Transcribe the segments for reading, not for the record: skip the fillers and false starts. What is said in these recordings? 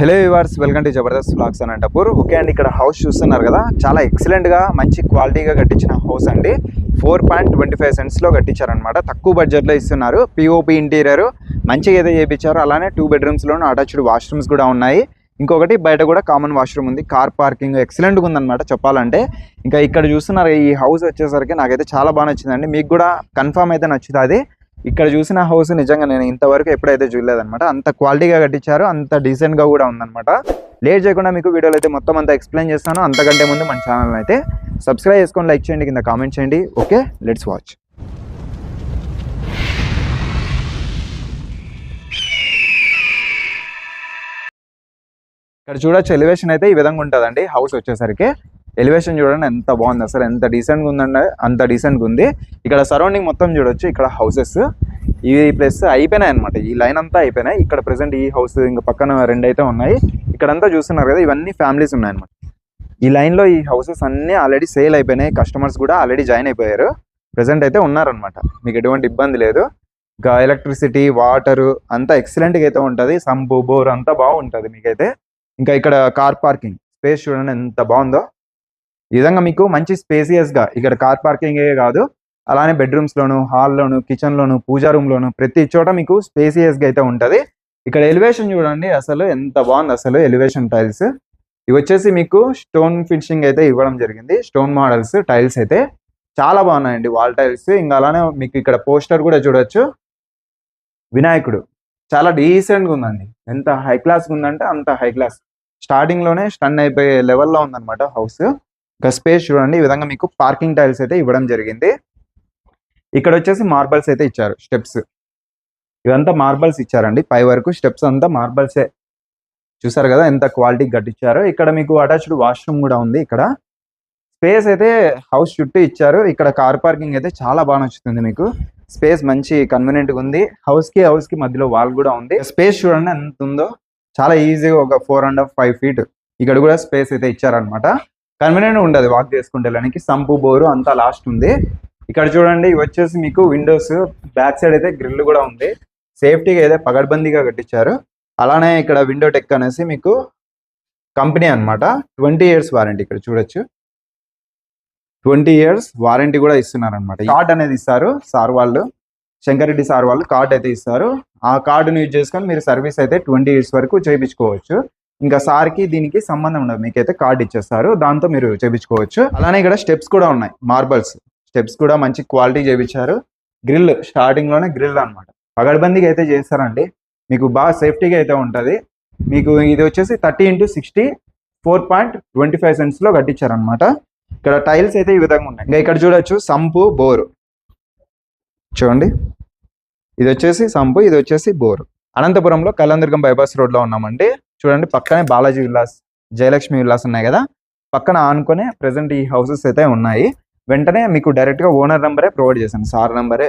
Hello viewers, welcome to Jabardasth vlogs Anantapur. Okay అండి, ఇక్కడ house చూస్తున్నారు కదా, చాలా ఎక్సలెంట్గా మంచి క్వాలిటీగా కట్టించిన హౌస్ అండి. 4.25 సెంట్స్లో కట్టించారనమాట. తక్కువ బడ్జెట్లో ఇస్తున్నారు. పిఓపి ఇంటీరియర్ మంచిగా అయితే చేయించారు. అలానే 2 బెడ్రూమ్స్లోనూ అటాచ్డ్ వాష్రూమ్స్ కూడా ఉన్నాయి. ఇంకొకటి బయట కూడా కామన్ వాష్రూమ్ ఉంది. కార్ పార్కింగ్ ఎక్సలెంట్గా ఉందన్నమాట చెప్పాలంటే. ఇంకా ఇక్కడ చూస్తున్నారు, ఈ హౌస్ వచ్చేసరికి నాకైతే చాలా బాగా నచ్చిందండి. మీకు కూడా కన్ఫర్మ్ అయితే నచ్చుతుంది. ఇక్కడ చూసిన హౌస్ నిజంగా నేను ఇంతవరకు ఎప్పుడైతే చూడలేదన్నమాట. అంత క్వాలిటీగా కట్టించారు, అంత డీసెంట్గా కూడా ఉందన్నమాట. లేట్ చేయకుండా మీకు వీడియోలో అయితే మొత్తం అంతా ఎక్స్ప్లెయిన్ చేస్తాను. అంతకంటే ముందు మన ఛానల్ అయితే సబ్స్క్రైబ్ చేసుకొని లైక్ చేయండి, కింద కామెంట్ చేయండి. Okay, let's watch. ఇక్కడ చూడొచ్చు, ఎలివేషన్ అయితే ఈ విధంగా ఉంటుందండి. హౌస్ వచ్చేసరికి ఎలివేషన్ చూడండి ఎంత బాగుంది, అసలు ఎంత డీసెంట్గా ఉందండి, అంత డీసెంట్గా ఉంది. ఇక్కడ సరౌండింగ్ మొత్తం చూడొచ్చు. ఇక్కడ హౌసెస్ ఈ ప్లేస్ అయిపోయినాయి అనమాట. ఈ లైన్ అంతా అయిపోయినాయి. ఇక్కడ ప్రెసెంట్ ఈ హౌస్ ఇంకా పక్కన 2 అయితే ఉన్నాయి. ఇక్కడంతా చూస్తున్నారు కదా, ఇవన్నీ ఫ్యామిలీస్ ఉన్నాయన్నమాట. ఈ లైన్లో ఈ హౌసెస్ అన్నీ ఆల్రెడీ సేల్ అయిపోయినాయి. కస్టమర్స్ కూడా ఆల్రెడీ జాయిన్ అయిపోయారు. ప్రెసెంట్ అయితే ఉన్నారనమాట. మీకు ఎటువంటి ఇబ్బంది లేదు. ఇంకా ఎలక్ట్రిసిటీ, వాటరు అంతా ఎక్సలెంట్గా అయితే ఉంటుంది. సంపు, బోర్ అంతా బాగుంటుంది మీకైతే. ఇంకా ఇక్కడ కార్ పార్కింగ్ స్పేస్ చూడండి ఎంత బాగుందో. ఈ విధంగా మీకు మంచి స్పేసియస్గా ఇక్కడ కార్ పార్కింగే కాదు, అలానే బెడ్రూమ్స్లోను, హాల్లోను, కిచెన్లోను, పూజా రూమ్లోను ప్రతి చోట మీకు స్పేసియస్గా అయితే ఉంటుంది. ఇక్కడ ఎలివేషన్ చూడండి అసలు ఎంత బాగుంది. అసలు ఎలివేషన్ టైల్స్ ఇవి వచ్చేసి మీకు స్టోన్ ఫినిషింగ్ అయితే ఇవ్వడం జరిగింది. స్టోన్ మోడల్స్ టైల్స్ అయితే చాలా బాగున్నాయండి, వాల్ టైల్స్. ఇంకా అలానే మీకు ఇక్కడ పోస్టర్ కూడా చూడొచ్చు. వినాయకుడు చాలా డీసెంట్గా ఉందండి. ఎంత హై క్లాస్గా ఉందంటే అంత హై క్లాస్. స్టార్టింగ్లోనే స్టన్ అయిపోయే లెవెల్లో ఉందన్నమాట హౌస్. ఇంకా స్పేస్ చూడండి, ఈ విధంగా మీకు పార్కింగ్ టైల్స్ అయితే ఇవ్వడం జరిగింది. ఇక్కడ వచ్చేసి మార్బల్స్ అయితే ఇచ్చారు. స్టెప్స్ ఇవంతా మార్బల్స్ ఇచ్చారండి. పై వరకు స్టెప్స్ అంతా మార్బల్సే. చూసారు కదా ఎంత క్వాలిటీ కట్టించారో. ఇక్కడ మీకు అటాచ్డ్ వాష్రూమ్ కూడా ఉంది. ఇక్కడ స్పేస్ అయితే హౌస్ చుట్టూ ఇచ్చారు. ఇక్కడ కార్ పార్కింగ్ అయితే చాలా బాగా నచ్చుతుంది మీకు. స్పేస్ మంచి కన్వీనియంట్గా ఉంది. హౌస్కి మధ్యలో వాల్ కూడా ఉంది. స్పేస్ చూడండి ఎంత ఉందో, చాలా ఈజీగా ఒక 4.5 ఫీట్ ఇక్కడ కూడా స్పేస్ అయితే ఇచ్చారనమాట. కన్వీనియంట్ ఉండదు వాక్ చేసుకుంటే వెళ్ళడానికి. సంపు, బోరు అంతా లాస్ట్ ఉంది. ఇక్కడ చూడండి, ఇవి వచ్చేసి మీకు విండోస్, బ్యాక్ సైడ్ అయితే గ్రిల్ కూడా ఉంది. సేఫ్టీగా అయితే పగడ్బందీగా కట్టించారు. అలానే ఇక్కడ విండో టెక్ అనేసి మీకు కంపెనీ అనమాట. 20 years వారంటీ. ఇక్కడ చూడొచ్చు 20 years వారంటీ కూడా ఇస్తున్నారు అనమాట. కార్డ్ అనేది ఇస్తారు సార్ వాళ్ళు, శంకరెడ్డి సార్ వాళ్ళు కార్డ్ అయితే ఇస్తారు. ఆ కార్డును యూజ్ చేసుకొని మీరు సర్వీస్ అయితే 20 years వరకు చేయించుకోవచ్చు. ఇంకా సార్కి దీనికి సంబంధం ఉండదు, మీకైతే కార్డు ఇచ్చేస్తారు, దాంతో మీరు చేయించుకోవచ్చు. అలానే ఇక్కడ స్టెప్స్ కూడా ఉన్నాయి, మార్బల్స్ స్టెప్స్ కూడా మంచి క్వాలిటీ చేయించారు. గ్రిల్ స్టార్టింగ్లోనే గ్రిల్ అనమాట. పగడ్బందీగా అయితే చేస్తారండి. మీకు బాగా సేఫ్టీగా అయితే ఉంటుంది. మీకు ఇది వచ్చేసి 30x60 4.25 సెంట్స్లో కట్టించారనమాట. ఇక్కడ టైల్స్ అయితే ఈ విధంగా ఉన్నాయి. ఇంకా ఇక్కడ చూడొచ్చు సంపు, బోరు చూడండి. ఇది వచ్చేసి సంపు, ఇది వచ్చేసి బోరు. అనంతపురంలో కళ్యాణదుర్గం బైపాస్ రోడ్లో ఉన్నామండి. చూడండి పక్కనే బాలాజీ విల్లాస్, జయలక్ష్మి విల్లాస్ ఉన్నాయి కదా, పక్కన ఆనుకునే ప్రెసెంట్ ఈ హౌసెస్ అయితే ఉన్నాయి. వెంటనే మీకు డైరెక్ట్గా ఓనర్ నెంబరే ప్రొవైడ్ చేశాను, సార్ నెంబరే.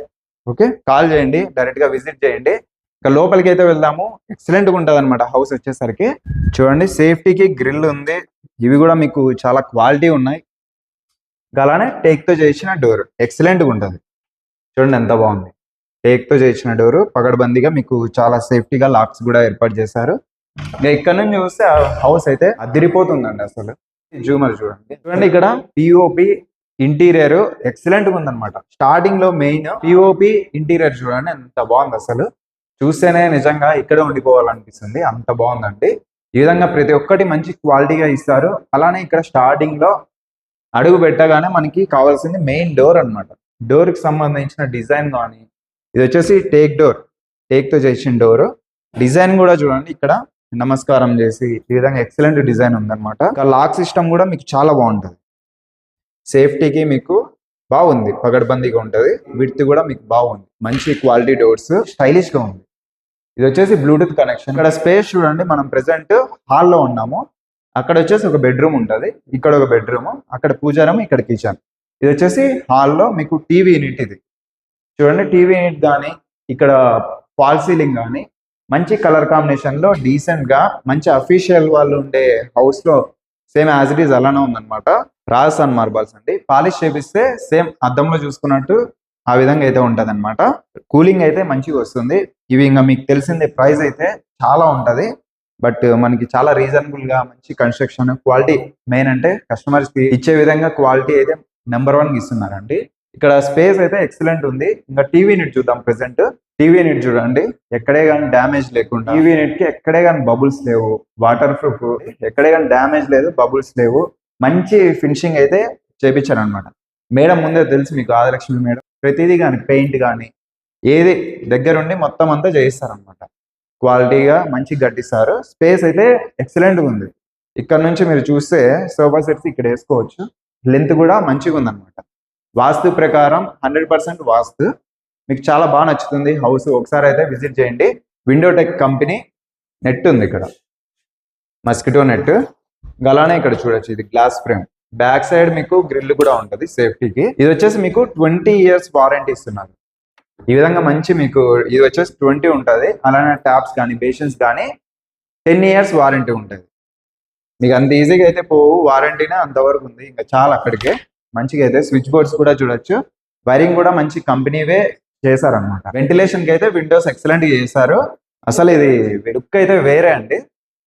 ఓకే, కాల్ చేయండి, డైరెక్ట్గా విజిట్ చేయండి. ఇక లోపలికి అయితే వెళ్దాము. ఎక్సలెంట్గా ఉంటుంది అనమాట హౌస్ వచ్చేసరికి. చూడండి సేఫ్టీకి గ్రిల్ ఉంది. ఇవి కూడా మీకు చాలా క్వాలిటీ ఉన్నాయి. అలానే టేక్తో చేసిన డోర్ ఎక్సలెంట్గా ఉంటుంది. చూడండి ఎంత బాగుంది. టేక్తో చేసిన డోరు, పగడ్బందీగా మీకు చాలా సేఫ్టీగా లాక్స్ కూడా ఏర్పాటు చేశారు. ఇంకా ఇక్కడ నుంచి చూస్తే హౌస్ అయితే అదిరిపోతుందండి అసలు. జూమర్ చూడండి ఇక్కడ పిఓపి ఇంటీరియర్ ఎక్సలెంట్గా ఉందన్నమాట. స్టార్టింగ్ లో మెయిన్ పిఓపి ఇంటీరియర్ చూడండి ఎంత బాగుంది. అసలు చూస్తేనే నిజంగా ఇక్కడే ఉండిపోవాలనిపిస్తుంది, అంత బాగుందండి. ఈ విధంగా ప్రతి ఒక్కటి మంచి క్వాలిటీగా ఇస్తారు. అలానే ఇక్కడ స్టార్టింగ్ లో అడుగు పెట్టగానే మనకి కావాల్సింది మెయిన్ డోర్ అనమాట. డోర్ కి సంబంధించిన డిజైన్ కానీ, ఇది వచ్చేసి టేక్ డోర్, టేక్తో చేసిన డోర్. డిజైన్ కూడా చూడండి, ఇక్కడ నమస్కారం చేసి ఈ విధంగా ఎక్సలెంట్ డిజైన్ ఉందన్నమాట. లాక్ సిస్టమ్ కూడా మీకు చాలా బాగుంటుంది. సేఫ్టీకి మీకు బాగుంది, పగడ్బందీగా ఉంటుంది. విడ్త్ కూడా మీకు బాగుంది, మంచి క్వాలిటీ డోర్స్, స్టైలిష్ గా ఉంది. ఇది వచ్చేసి బ్లూటూత్ కనెక్షన్. ఇక్కడ స్పేస్ చూడండి, మనం ప్రెసెంట్ హాల్లో ఉన్నాము. అక్కడ వచ్చేసి ఒక బెడ్రూమ్ ఉంటుంది, ఇక్కడ ఒక బెడ్రూమ్, అక్కడ పూజారం, ఇక్కడ కిచెన్. ఇది వచ్చేసి హాల్లో మీకు టీవీ యూనిట్. ఇది చూడండి టీవీ యూనిట్ కానీ, ఇక్కడ ఫాల్ సీలింగ్ కానీ మంచి కలర్ కాంబినేషన్ లో డీసెంట్ గా మంచి అఫీషియల్ వాళ్ళు ఉండే హౌస్ లో సేమ్ యాజ్ ఇట్ ఈస్ అలానే ఉందన్నమాట. రాజస్థాన్ మార్బల్స్ అండి. పాలిష్ చేపిస్తే సేమ్ అద్దంలో చూసుకున్నట్టు ఆ విధంగా అయితే ఉంటది అనమాట. కూలింగ్ అయితే మంచిగా వస్తుంది. ఇవి ఇంకా మీకు తెలిసిందే, ప్రైస్ అయితే చాలా ఉంటది. బట్ మనకి చాలా రీజనబుల్ గా మంచి కన్స్ట్రక్షన్ క్వాలిటీ మెయిన్ అంటే కస్టమర్స్ కి ఇచ్చే విధంగా క్వాలిటీ అయితే నెంబర్ 1 ఇస్తున్నారండి. ఇక్కడ స్పేస్ అయితే ఎక్సలెంట్ ఉంది. ఇంకా టీవీ యూనిట్ చూద్దాం. ప్రెసెంట్ టీవీ యూనిట్ చూడండి, ఎక్కడే కానీ డ్యామేజ్ లేకుండా టీవీ యూనిట్ కి ఎక్కడే కానీ బబుల్స్ లేవు, వాటర్ ప్రూఫ్, ఎక్కడే కానీ డ్యామేజ్ లేదు, బబుల్స్ లేవు, మంచి ఫినిషింగ్ అయితే చేపించారు అనమాట. మేడం ముందే తెలుసు మీకు, ఆదిలక్ష్మి మేడం ప్రతిదీ కానీ పెయింట్ కానీ ఏది దగ్గరుండి మొత్తం అంతా చేయిస్తారనమాట. క్వాలిటీగా మంచి గట్టిస్తారు. స్పేస్ అయితే ఎక్సలెంట్గా ఉంది. ఇక్కడ నుంచి మీరు చూస్తే సోఫా సెట్స్ ఇక్కడ వేసుకోవచ్చు. లెంత్ కూడా మంచిగా ఉందన్నమాట. వాస్తు ప్రకారం 100% వాస్తు. మీకు చాలా బాగా నచ్చుతుంది హౌస్. ఒకసారి అయితే విజిట్ చేయండి. విండోటెక్ కంపెనీ నెట్ ఉంది ఇక్కడ, మస్కిటో నెట్. అలానే ఇక్కడ చూడొచ్చు, ఇది గ్లాస్ ఫ్రేమ్. బ్యాక్ సైడ్ మీకు గ్రిల్ కూడా ఉంటుంది సేఫ్టీకి. ఇది వచ్చేసి మీకు 20 years వారంటీ ఇస్తున్నారు. ఈ విధంగా మంచి మీకు ఇది వచ్చేసి 20 ఉంటుంది. అలానే ట్యాప్స్ కానీ బేషన్స్ కానీ 10 years వారంటీ ఉంటుంది. మీకు అంత ఈజీగా అయితే పోవు, వారంటీనే అంతవరకు ఉంది. ఇంకా చాలా అక్కడికే మంచిగా అయితే స్విచ్ బోర్డ్స్ కూడా చూడొచ్చు. వైరింగ్ కూడా మంచి కంపెనీవే చేశారనమాట. వెంటిలేషన్ కి అయితే విండోస్ ఎక్సలెంట్ గా చేశారు. అసలు ఇది లుక్ అయితే వేరే అండి,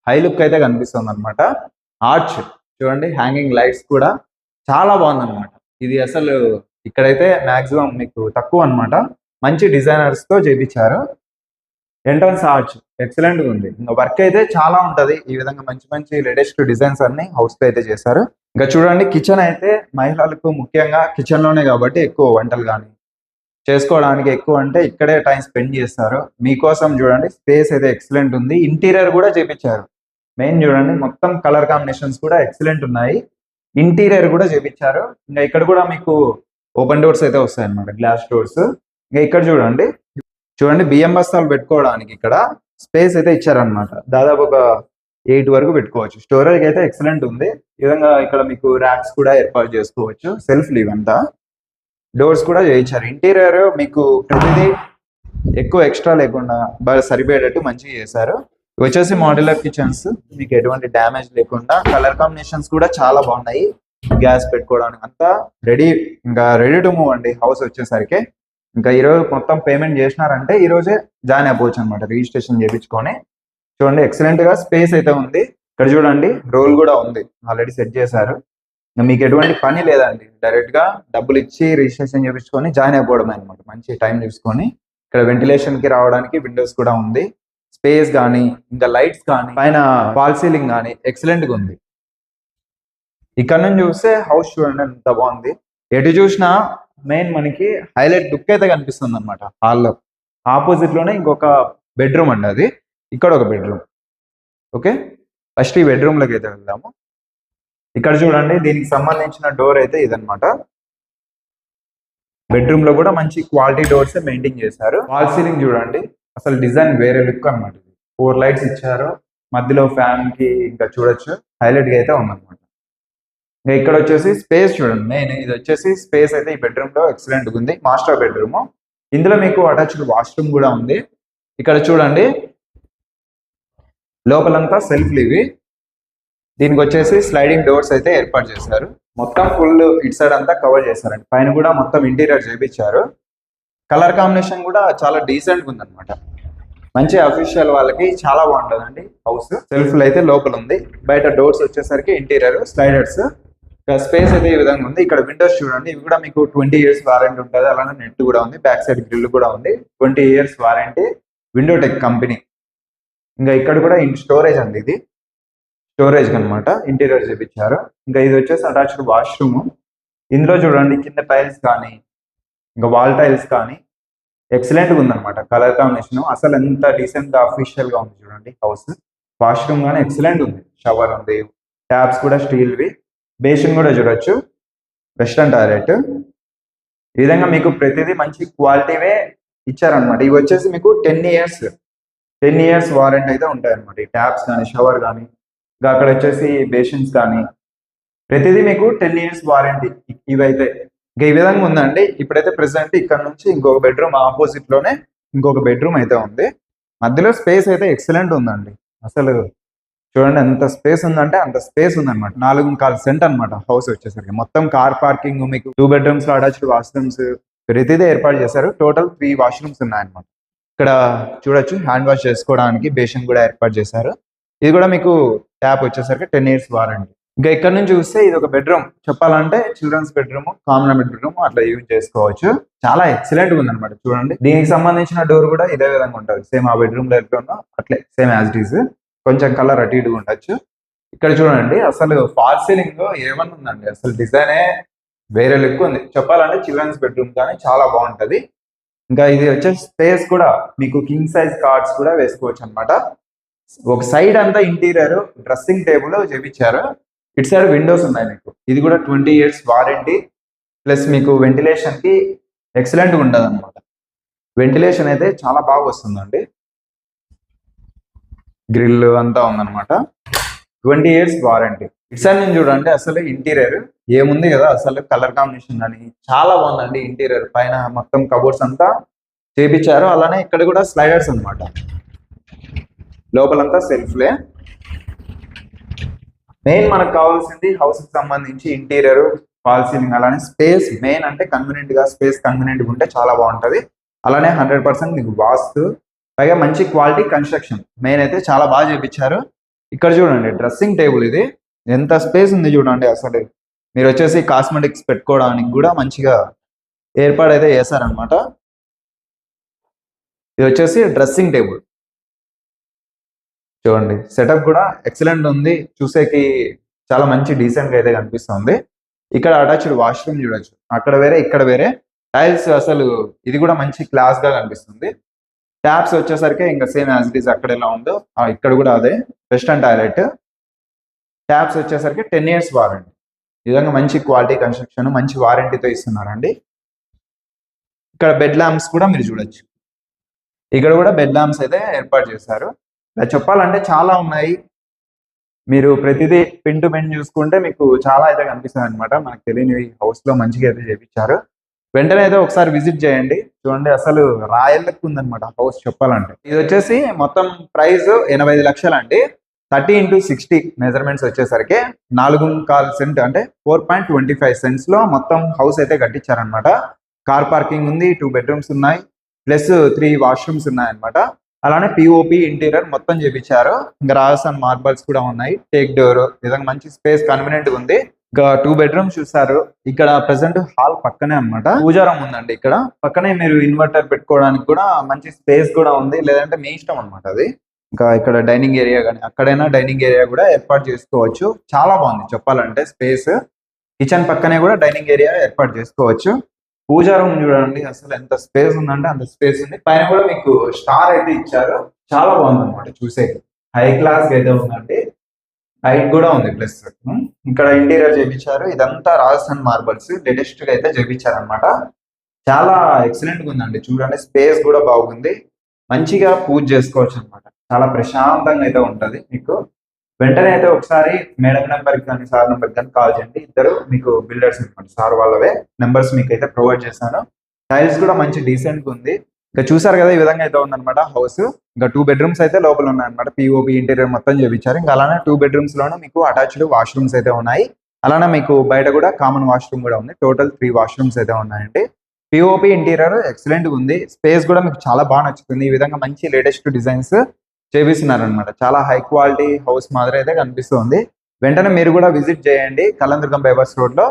హై లుక్ అయితే కనిపిస్తుంది అనమాట. ఆర్చ్ చూడండి, హ్యాంగింగ్ లైట్స్ కూడా చాలా బాగుంది అనమాట. ఇది అసలు ఇక్కడైతే మాక్సిమం మీకు తక్కువ అనమాట. మంచి డిజైనర్స్ తో చేపించారు. ఎంట్రన్స్ ఆర్చ్ ఎక్సలెంట్ గా ఉంది. ఇంకా వర్క్ అయితే చాలా ఉంటది. ఈ విధంగా మంచి మంచి లేటెస్ట్ డిజైన్స్ అన్ని హౌస్ లో అయితే చేశారు. ఇంకా చూడండి, కిచెన్ అయితే మహిళలకు ముఖ్యంగా కిచెన్ లోనే కాబట్టి ఎక్కువ వంటలు కానీ చేసుకోవడానికి ఎక్కువ అంటే ఇక్కడే టైం స్పెండ్ చేస్తారు. మీకోసం చూడండి, స్పేస్ అయితే ఎక్సలెంట్ ఉంది. ఇంటీరియర్ కూడా చేపించారు. మెయిన్ చూడండి, మొత్తం కలర్ కాంబినేషన్స్ కూడా ఎక్సలెంట్ ఉన్నాయి. ఇంటీరియర్ కూడా చేపించారు. ఇంకా ఇక్కడ కూడా మీకు ఓపెన్ డోర్స్ అయితే వస్తాయి అన్నమాట, గ్లాస్ డోర్స్. ఇంకా ఇక్కడ చూడండి బియ్యం బస్తాలు పెట్టుకోవడానికి ఇక్కడ స్పేస్ అయితే ఇచ్చారనమాట. దాదాపు ఒక 8 వరకు పెట్టుకోవచ్చు. స్టోరేజ్ అయితే ఎక్సలెంట్ ఉంది. ఈ విధంగా ఇక్కడ మీకు ర్యాక్స్ కూడా ఏర్పాటు చేసుకోవచ్చు. సెల్ఫ్ లీవ్ అంతా డోర్స్ కూడా చేయించారు. ఇంటీరియర్ మీకు ప్రతిదీ ఎక్కువ ఎక్స్ట్రా లేకుండా బాగా సరిపోయేటట్టు మంచిగా చేశారు. ఇవి వచ్చేసి మాడ్యులర్ కిచెన్స్, మీకు ఎటువంటి డ్యామేజ్ లేకుండా. కలర్ కాంబినేషన్స్ కూడా చాలా బాగున్నాయి. గ్యాస్ పెట్టుకోవడానికి అంతా రెడీ, ఇంకా రెడీ టు మూవ్ అండి హౌస్ వచ్చేసరికి. ఇంకా ఈరోజు మొత్తం పేమెంట్ చేసినారంటే ఈ రోజే జాయిన్ అయిపోవచ్చు అనమాట, రిజిస్ట్రేషన్ చేయించుకొని. చూడండి ఎక్సలెంట్ గా స్పేస్ అయితే ఉంది. ఇక్కడ చూడండి రోల్ కూడా ఉంది, ఆల్రెడీ సెట్ చేశారు. మీకు ఎటువంటి పని లేదండి, డైరెక్ట్ గా డబ్బులు ఇచ్చి రిజిస్ట్రేషన్ చేయించుకొని జాయిన్ అయిపోవడం అనమాట. మంచి టైం చూసుకొని. ఇక్కడ వెంటిలేషన్ కి రావడానికి విండోస్ కూడా ఉంది. స్పేస్ కానీ ఇంకా లైట్స్ కానీ పైన ఫాల్ సీలింగ్ కానీ ఎక్సలెంట్ గా ఉంది. ఇక్కడ నుంచి చూస్తే హౌస్ చూడండి ఎంత బాగుంది. ఎటు చూసినా మెయిన్ మనకి హైలైట్ లుక్ అయితే కనిపిస్తుంది అనమాట. హాల్లో ఆపోజిట్ లోనే ఇంకొక బెడ్రూమ్ అండి, అది ఇక్కడ ఒక బెడ్రూమ్. ఓకే, ఫస్ట్ ఈ బెడ్రూమ్ లోకి అయితే వెళ్దాము. ఇక్కడ చూడండి, దీనికి సంబంధించిన డోర్ అయితే ఇదనమాట. బెడ్రూమ్ లో కూడా మంచి క్వాలిటీ డోర్స్ మెయింటైన్ చేశారు. వాల్ సీలింగ్ చూడండి, అసలు డిజైన్ వేరే లుక్ అనమాట. 4 లైట్స్ ఇచ్చారు, మధ్యలో ఫ్యాన్ కి ఇంకా చూడొచ్చు, హైలైట్ గా అయితే ఉందన్నమాట. ఇంకా ఇక్కడ వచ్చేసి స్పేస్ చూడండి, మెయిన్ ఇది వచ్చేసి స్పేస్ అయితే ఈ బెడ్రూమ్ లో ఎక్సలెంట్ ఉంది. మాస్టర్ బెడ్రూమ్, ఇందులో మీకు అటాచ్డ్ వాష్రూమ్ కూడా ఉంది. ఇక్కడ చూడండి లోపలంతా సెల్ఫ్ లివి. దీనికి వచ్చేసి స్లైడింగ్ డోర్స్ అయితే ఏర్పాటు చేశారు. మొత్తం ఫుల్ ఇట్ సైడ్ అంతా కవర్ చేశారండి. పైన కూడా మొత్తం ఇంటీరియర్ చేయించారు. కలర్ కాంబినేషన్ కూడా చాలా డీసెంట్ ఉందన్నమాట. మంచి అఫీషియల్ వాళ్ళకి చాలా బాగుంటుందండి హౌస్. సెల్ఫ్ అయితే లోపల ఉంది, బయట డోర్స్ వచ్చేసరికి ఇంటీరియర్ స్లైడర్స్. స్పేస్ అయితే ఈ విధంగా ఉంది. ఇక్కడ విండోస్ చూడండి, ఇవి కూడా మీకు 20 years వారంటీ ఉంటుంది. అలానే నెట్ కూడా ఉంది, బ్యాక్ సైడ్ గ్రిల్ కూడా ఉంది. 20 years వారంటీ, విండోటెక్ కంపెనీ. ఇంకా ఇక్కడ కూడా స్టోరేజ్ అండి, ఇది స్టోరేజ్ అనమాట. ఇంటీరియర్ చేపించారు. ఇంకా ఇది వచ్చేసి అటాచ్డ్ వాష్రూమ్. ఇందులో చూడండి కింద టైల్స్ కానీ ఇంకా వాల్ టైల్స్ కానీ ఎక్సలెంట్ గా ఉందన్నమాట. కలర్ కాంబినేషన్ అసలు ఎంత డీసెంట్ గా అఫీషియల్ గా ఉంది చూడండి హౌస్. వాష్రూమ్ కానీ ఎక్సలెంట్ ఉంది, షవర్ ఉంది, ట్యాప్స్ కూడా స్టీల్వి, బేసిన్ కూడా చూడొచ్చు, వెస్టర్న్ టాయిలెట్. ఈ విధంగా మీకు ప్రతిదీ మంచి క్వాలిటీవే ఇచ్చారనమాట. ఇవి వచ్చేసి మీకు 10 years వారంటీ అయితే ఉంటాయి అనమాట. ఈ ట్యాప్స్ కానీ షవర్ కానీ ఇంకా అక్కడ వచ్చేసి బేసిన్స్ కానీ ప్రతిదీ మీకు 10 years వారంటీ ఇవైతే. ఇంకా ఈ విధంగా ఉందండి. ఇప్పుడైతే ప్రెసెంట్ ఇక్కడ నుంచి ఇంకొక బెడ్రూమ్ ఆపోజిట్ లోనే ఇంకొక బెడ్రూమ్ అయితే ఉంది. మధ్యలో స్పేస్ అయితే ఎక్సలెంట్ ఉందండి. అసలు చూడండి ఎంత స్పేస్ ఉందంటే అంత స్పేస్ ఉందన్నమాట. 4.25 సెంట్ అనమాట హౌస్ వచ్చేసరికి. మొత్తం కార్ పార్కింగ్, మీకు 2 bedrooms లో అటాచ్డ్ వాష్రూమ్స్ ప్రతిదీ ఏర్పాటు చేశారు. టోటల్ 3 washrooms ఉన్నాయన్నమాట. ఇక్కడ చూడొచ్చు హ్యాండ్ వాష్ చేసుకోవడానికి బేసిన్ కూడా ఏర్పాటు చేశారు. ఇది కూడా మీకు ట్యాప్ వచ్చేసరికి 10 years వారంటీ. ఇంకా ఇక్కడ నుంచి చూస్తే ఇది ఒక బెడ్రూమ్, చెప్పాలంటే చిల్డ్రన్స్ బెడ్రూమ్, కామన్ బెడ్రూమ్ అట్లా యూజ్ చేసుకోవచ్చు. చాలా ఎక్సలెంట్ గా ఉందన్నమాట. చూడండి, దీనికి సంబంధించిన డోర్ కూడా ఇదే విధంగా ఉంటుంది. సేమ్ ఆ బెడ్రూమ్ లో ఎట్లా ఉందో అట్లే సేమ్ యాజ్ ఇట్ ఈస్. కొంచెం కలర్ అటు ఇటుగా ఉండొచ్చు. ఇక్కడ చూడండి, అసలు ఫాల్ సీలింగ్ లో ఏమన్నా ఉందండి, అసలు డిజైనే వేరే లుక్ ఉంది. చెప్పాలంటే చిల్డ్రన్స్ బెడ్రూమ్ కానీ చాలా బాగుంటది. ఇంకా ఇది వచ్చేసి స్పేస్ కూడా మీకు కింగ్ సైజ్ కార్డ్స్ కూడా వేసుకోవచ్చు అనమాట. ఒక సైడ్ అంతా ఇంటీరియర్ డ్రెస్సింగ్ టేబుల్ చేపించారు. ఇటు సైడ్ విండోస్ ఉన్నాయి మీకు. ఇది కూడా 20 years వారంటీ. ప్లస్ మీకు వెంటిలేషన్ కి ఎక్సలెంట్ గా ఉంటుంది అనమాట. వెంటిలేషన్ అయితే చాలా బాగా వస్తుందండి. గ్రిల్ అంతా ఉందన్నమాట. 20 years వారంటీ. ఇటు సైడ్ నుంచి చూడండి, అసలు ఇంటీరియర్ ఏముంది కదా, అసలు కలర్ కాంబినేషన్ కానీ చాలా బాగుందండి. ఇంటీరియర్ పైన మొత్తం కబోర్డ్స్ అంతా చేపించారు. అలానే ఇక్కడ కూడా స్లైడర్స్ అనమాట. లోపలంతా సెల్ఫ్లే. మెయిన్ మనకు కావాల్సింది హౌస్ కి సంబంధించి ఇంటీరియర్, ఫాల్ సీలింగ్, అలానే స్పేస్. మెయిన్ అంటే కన్వీనియంట్ గా స్పేస్ కన్వీనియంట్ గా ఉంటే చాలా బాగుంటది. అలానే 100% మీకు వాస్తు, పైగా మంచి క్వాలిటీ కన్స్ట్రక్షన్. మెయిన్ అయితే చాలా బాగా చేపించారు. ఇక్కడ చూడండి, డ్రెస్సింగ్ టేబుల్ ఇది ఎంత స్పేస్ ఉంది చూడండి. అసలు మీరు వచ్చేసి కాస్మెటిక్స్ పెట్టుకోవడానికి కూడా మంచిగా ఏర్పాటైతే చేశారనమాట. ఇది వచ్చేసి డ్రెస్సింగ్ టేబుల్. చూడండి, సెటప్ కూడా ఎక్సలెంట్ ఉంది. చూసేకి చాలా మంచి డీసెంట్ గా అయితే కనిపిస్తుంది. ఇక్కడ అటాచ్డ్ వాష్రూమ్ చూడొచ్చు. అక్కడ వేరే, ఇక్కడ వేరే. టైల్స్ అసలు ఇది కూడా మంచి క్లాస్ గా కనిపిస్తుంది. ట్యాప్స్ వచ్చేసరికి ఇంకా సేమ్ యాజ్ ఇట్ ఈస్ అక్కడ ఎలా ఉందో ఇక్కడ కూడా అదే. Western toilet. ట్యాప్స్ వచ్చేసరికి 10 years వారంటీ. ఈ విధంగా మంచి క్వాలిటీ కన్స్ట్రక్షన్, మంచి వారంటీతో ఇస్తున్నారండి. ఇక్కడ బెడ్ ల్యాంప్స్ కూడా మీరు చూడొచ్చు. ఇక్కడ కూడా బెడ్ ల్యాంప్స్ అయితే ఏర్పాటు చేశారు. ఇలా చెప్పాలంటే చాలా ఉన్నాయి. మీరు ప్రతిదీ పిన్ టు పిన్ చూసుకుంటే మీకు చాలా అయితే కనిపిస్తుంది అనమాట. మనకు తెలియని హౌస్ లో మంచిగా అయితే చేపించారు. వెంటనే అయితే ఒకసారి విజిట్ చేయండి. చూడండి, అసలు రాయల్లకు ఉందన్నమాట హౌస్ చెప్పాలంటే. ఇది వచ్చేసి మొత్తం ప్రైస్ 85 లక్షలు అండి. 30 into 60 మెజర్మెంట్స్ వచ్చేసరికి 4.25 సెంట్ అంటే 4.25 cents లో మొత్తం హౌస్ అయితే కట్టించారనమాట. కార్ పార్కింగ్ ఉంది, 2 bedrooms ఉన్నాయి, ప్లస్ 3 washrooms ఉన్నాయి అనమాట. అలానే పిఓపి ఇంటీరియర్ మొత్తం చేపించారు. ఇంకా రాజస్థాన్ మార్బల్స్ కూడా ఉన్నాయి. టేక్ డోర్, విధంగా మంచి స్పేస్ కన్వీనియంట్ ఉంది. ఇంకా 2 bedrooms చూసారు. ఇక్కడ ప్రెసెంట్ హాల్ పక్కనే అన్నమాట. పూజారం ఉందండి. ఇక్కడ పక్కనే మీరు ఇన్వర్టర్ పెట్టుకోవడానికి కూడా మంచి స్పేస్ కూడా ఉంది. లేదంటే మీ ఇష్టం అనమాట అది. ఇంకా ఇక్కడ డైనింగ్ ఏరియా కానీ అక్కడైనా డైనింగ్ ఏరియా కూడా ఏర్పాటు చేసుకోవచ్చు. చాలా బాగుంది చెప్పాలంటే స్పేస్. కిచెన్ పక్కనే కూడా డైనింగ్ ఏరియా ఏర్పాటు చేసుకోవచ్చు. పూజా రూమ్ చూడండి, అసలు ఎంత స్పేస్ ఉందంటే అంత స్పేస్ ఉంది. పైన కూడా మీకు స్టార్ అయితే ఇచ్చారు. చాలా బాగుంది అనమాట. చూసే హై క్లాస్ అయితే ఉందండి. హైట్ కూడా ఉంది. ప్లస్ ఇక్కడ ఇంటీరియర్ చేయించారు. ఇదంతా రాజస్థాన్ మార్బల్స్ లేటెస్ట్ గా అయితే చేయించారు అనమాట. చాలా ఎక్సలెంట్ గా ఉందండి. చూడండి, స్పేస్ కూడా బాగుంది. మంచిగా పూజ చేసుకోవచ్చు అనమాట. చాలా ప్రశాంతంగా అయితే ఉంటది మీకు. వెంటనే అయితే ఒకసారి మేడం నెంబర్ కి కానీ సార్ నెంబర్ కానీ కాల్ చేయండి. ఇద్దరు మీకు బిల్డర్స్ అనమాట. సార్ వాళ్ళవే నెంబర్స్ మీకు అయితే ప్రొవైడ్ చేశాను. టైల్స్ కూడా మంచి డీసెంట్ గా ఉంది. ఇంకా చూసారు కదా, ఈ విధంగా అయితే ఉందన్నమాట హౌస్. ఇంకా 2 bedrooms అయితే లోపల ఉన్నాయన్నమాట. పిఓపి ఇంటీరియర్ మొత్తం చేయించారు. ఇంకా అలానే 2 bedrooms లోనే మీకు అటాచ్డ్ వాష్రూమ్స్ అయితే ఉన్నాయి. అలానే మీకు బయట కూడా కామన్ వాష్రూమ్ కూడా ఉంది. టోటల్ 3 washrooms అయితే ఉన్నాయండి. పిఓపి ఇంటీరియర్ ఎక్సలెంట్ గా ఉంది. స్పేస్ కూడా మీకు చాలా బాగా నచ్చుతుంది. ఈ విధంగా మంచి లేటెస్ట్ డిజైన్స్ చేపిస్తున్నారు అనమాట. చాలా హై క్వాలిటీ హౌస్ మాదిరి అయితే కనిపిస్తుంది. వెంటనే మీరు కూడా విజిట్ చేయండి. కళ్యాణదుర్గం బైపాస్ రోడ్ లో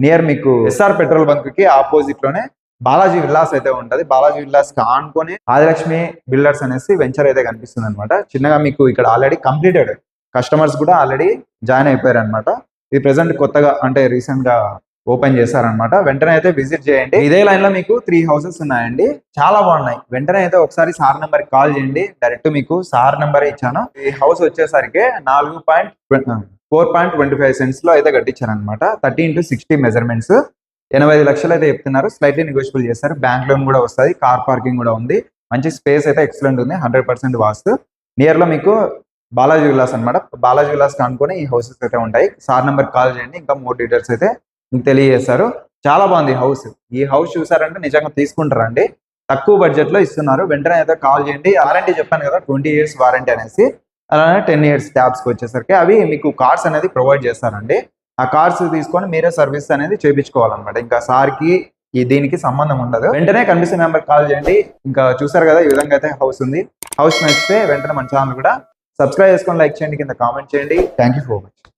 నియర్ మీకు ఎస్ఆర్ పెట్రోల్ బంక్ కి ఆపోజిట్ లోనే బాలాజీ విల్లాస్ అయితే ఉంటది. బాలాజీ విల్లాస్ కి ఆనుకొని ఆదిలక్ష్మి బిల్డర్స్ అనేసి వెంచర్ అయితే కనిపిస్తుంది అనమాట. చిన్నగా మీకు ఇక్కడ ఆల్రెడీ కంప్లీటెడ్ కస్టమర్స్ కూడా ఆల్రెడీ జాయిన్ అయిపోయారు అనమాట. ఇది ప్రెసెంట్ కొత్తగా అంటే రీసెంట్ గా ఓపెన్ చేశారనమాట. వెంటనే అయితే విజిట్ చేయండి. ఇదే లైన్ లో మీకు 3 houses ఉన్నాయండి. చాలా బాగున్నాయి. వెంటనే అయితే ఒకసారి సార్ నెంబర్ కి కాల్ చేయండి. డైరెక్ట్ మీకు సార్ నెంబర్ ఇచ్చాను. ఈ హౌస్ వచ్చేసరికి 4.25 cents లో అయితే కట్టించారనమాట. 30 into 60 మెజర్మెంట్స్. 85 లక్షలు అయితే చెప్తున్నారు. స్లైట్లీ నెగోషియబుల్ చేస్తారు. బ్యాంక్ లోన్ కూడా వస్తుంది. కార్ పార్కింగ్ కూడా ఉంది. మంచి స్పేస్ అయితే ఎక్సలెంట్ ఉంది. 100% వాస్తు. నియర్ లో మీకు బాలాజీ విలాస్ అనమాట. బాలాజీ విలాస్ అనుకుని ఈ హౌసెస్ అయితే ఉంటాయి. సార్ నెంబర్ కాల్ చేయండి. ఇంకా మోర్ డీటెయిల్స్ అయితే మీకు తెలియజేస్తారు. చాలా బాగుంది హౌస్. ఈ హౌస్ చూసారంటే నిజంగా తీసుకుంటారండి. తక్కువ బడ్జెట్ లో ఇస్తున్నారు. వెంటనే అయితే కాల్ చేయండి. వారంటీ చెప్పాను కదా, 20 years వారంటీ అనేసి. అలానే 10 years ట్యాబ్స్ కి వచ్చేసరికి అవి మీకు కార్డ్స్ అనేది ప్రొవైడ్ చేస్తారండి. ఆ కార్డ్స్ తీసుకొని మీరే సర్వీస్ అనేది చేయించుకోవాలన్నమాట. ఇంకా సార్ కి దీనికి సంబంధం ఉండదు. వెంటనే కనిపిస్తున్న నెంబర్ కాల్ చేయండి. ఇంకా చూసారు కదా, ఈ విధంగా అయితే హౌస్ ఉంది. హౌస్ నచ్చితే వెంటనే మన ఛానల్ కూడా సబ్స్క్రైబ్ చేసుకొని లైక్ చేయండి, కింద కామెంట్ చేయండి. Thank you for watching.